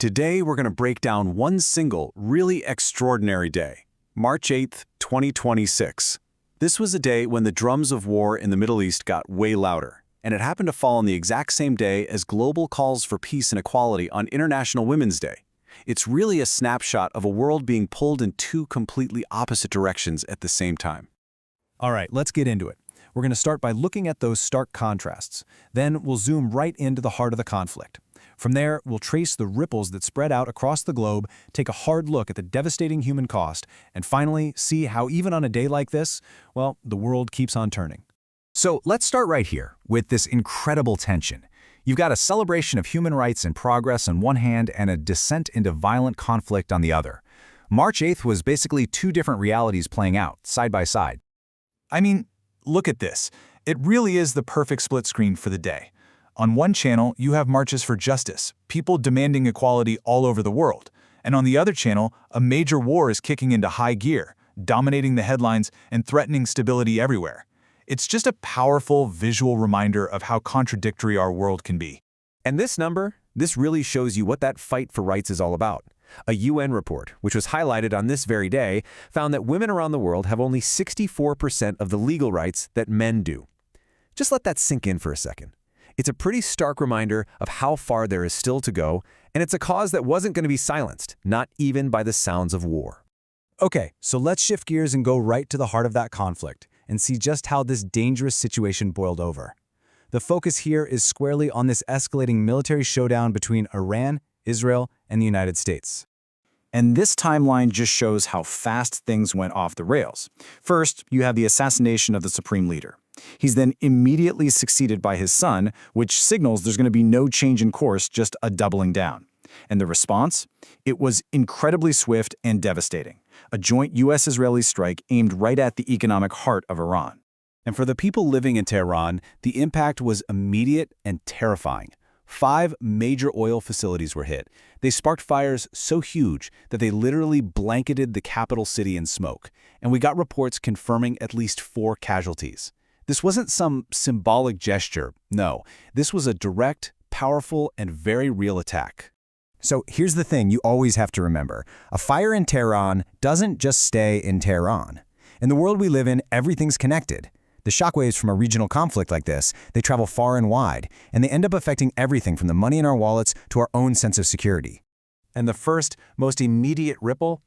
Today, we're going to break down one single, really extraordinary day, March 8th, 2026. This was a day when the drums of war in the Middle East got way louder, and it happened to fall on the exact same day as global calls for peace and equality on International Women's Day. It's really a snapshot of a world being pulled in two completely opposite directions at the same time. All right, let's get into it. We're going to start by looking at those stark contrasts. Then we'll zoom right into the heart of the conflict. From there, we'll trace the ripples that spread out across the globe, take a hard look at the devastating human cost, and finally see how even on a day like this, well, the world keeps on turning. So let's start right here with this incredible tension. You've got a celebration of human rights and progress on one hand and a descent into violent conflict on the other. March 8th was basically two different realities playing out, side by side. I mean, look at this. It really is the perfect split screen for the day. On one channel, you have marches for justice, people demanding equality all over the world. And on the other channel, a major war is kicking into high gear, dominating the headlines and threatening stability everywhere. It's just a powerful visual reminder of how contradictory our world can be. And this really shows you what that fight for rights is all about. A UN report, which was highlighted on this very day, found that women around the world have only 64% of the legal rights that men do. Just let that sink in for a second. It's a pretty stark reminder of how far there is still to go, and it's a cause that wasn't going to be silenced, not even by the sounds of war. Okay, so let's shift gears and go right to the heart of that conflict and see just how this dangerous situation boiled over. The focus here is squarely on this escalating military showdown between Iran, Israel, and the United States. And this timeline just shows how fast things went off the rails. First, you have the assassination of the supreme leader. He's then immediately succeeded by his son, which signals there's going to be no change in course, just a doubling down. And the response? It was incredibly swift and devastating. A joint U.S.-Israeli strike aimed right at the economic heart of Iran. And for the people living in Tehran, the impact was immediate and terrifying. 5 major oil facilities were hit. They sparked fires so huge that they literally blanketed the capital city in smoke. And we got reports confirming at least 4 casualties. This wasn't some symbolic gesture. No, this was a direct, powerful, and very real attack. So here's the thing you always have to remember. A fire in Tehran doesn't just stay in Tehran. In the world we live in, everything's connected. The shockwaves from a regional conflict like this, they travel far and wide, and they end up affecting everything from the money in our wallets to our own sense of security. And the first, most immediate ripple?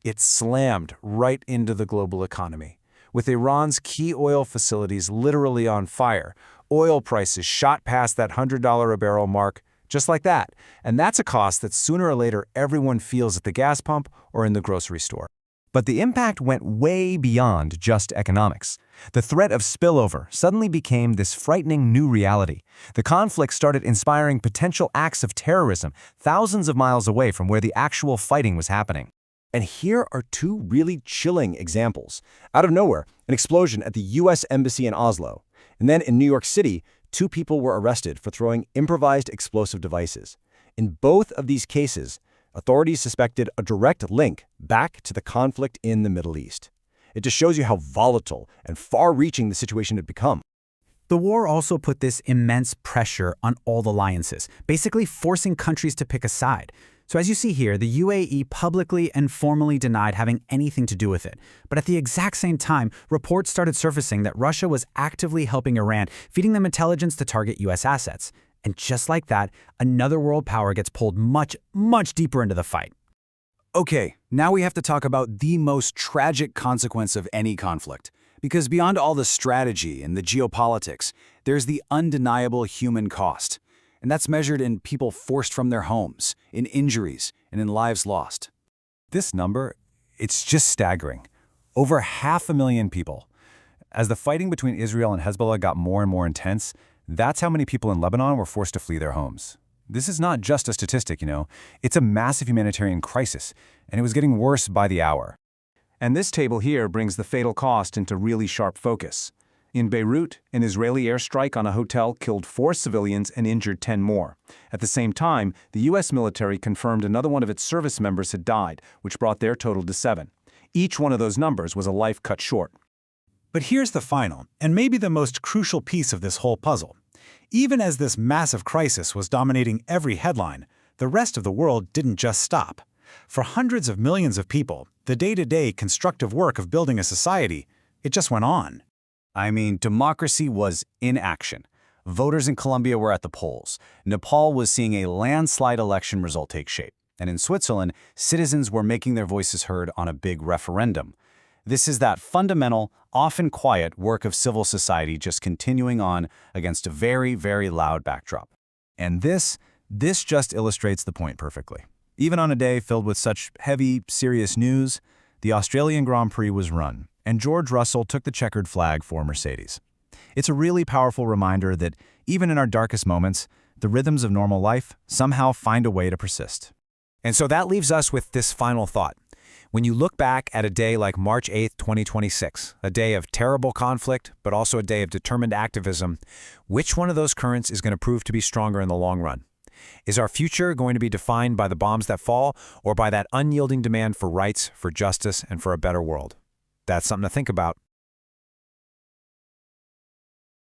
It slammed right into the global economy. With Iran's key oil facilities literally on fire, oil prices shot past that $100 a barrel mark just like that. And that's a cost that sooner or later everyone feels at the gas pump or in the grocery store. But the impact went way beyond just economics. The threat of spillover suddenly became this frightening new reality. The conflict started inspiring potential acts of terrorism thousands of miles away from where the actual fighting was happening. And here are 2 really chilling examples. Out of nowhere, an explosion at the U.S. Embassy in Oslo. And then in New York City, 2 people were arrested for throwing improvised explosive devices. In both of these cases, authorities suspected a direct link back to the conflict in the Middle East. It just shows you how volatile and far-reaching the situation had become. The war also put this immense pressure on all alliances, basically forcing countries to pick a side. So as you see here, the UAE publicly and formally denied having anything to do with it. But at the exact same time, reports started surfacing that Russia was actively helping Iran, feeding them intelligence to target U.S. assets. And just like that, another world power gets pulled much, much deeper into the fight. Okay, now we have to talk about the most tragic consequence of any conflict. Because beyond all the strategy and the geopolitics, there's the undeniable human cost. And that's measured in people forced from their homes, in injuries, and in lives lost. This number, it's just staggering. Over 500,000 people. As the fighting between Israel and Hezbollah got more and more intense, that's how many people in Lebanon were forced to flee their homes. This is not just a statistic, It's a massive humanitarian crisis, and it was getting worse by the hour. And this table here brings the fatal cost into really sharp focus. In Beirut, an Israeli airstrike on a hotel killed 4 civilians and injured 10 more. At the same time, the U.S. military confirmed another one of its service members had died, which brought their total to 7. Each one of those numbers was a life cut short. But here's the final, and maybe the most crucial piece of this whole puzzle. Even as this massive crisis was dominating every headline, the rest of the world didn't just stop. For hundreds of millions of people, the day-to-day constructive work of building a society, it just went on. I mean, democracy was in action. Voters in Colombia were at the polls. Nepal was seeing a landslide election result take shape. And in Switzerland, citizens were making their voices heard on a big referendum. This is that fundamental, often quiet work of civil society just continuing on against a very, very loud backdrop. And this just illustrates the point perfectly. Even on a day filled with such heavy, serious news, the Australian Grand Prix was run, and George Russell took the checkered flag for Mercedes. It's a really powerful reminder that even in our darkest moments, the rhythms of normal life somehow find a way to persist. And so that leaves us with this final thought. When you look back at a day like March 8, 2026, a day of terrible conflict, but also a day of determined activism, which one of those currents is going to prove to be stronger in the long run? Is our future going to be defined by the bombs that fall, or by that unyielding demand for rights, for justice, and for a better world? That's something to think about.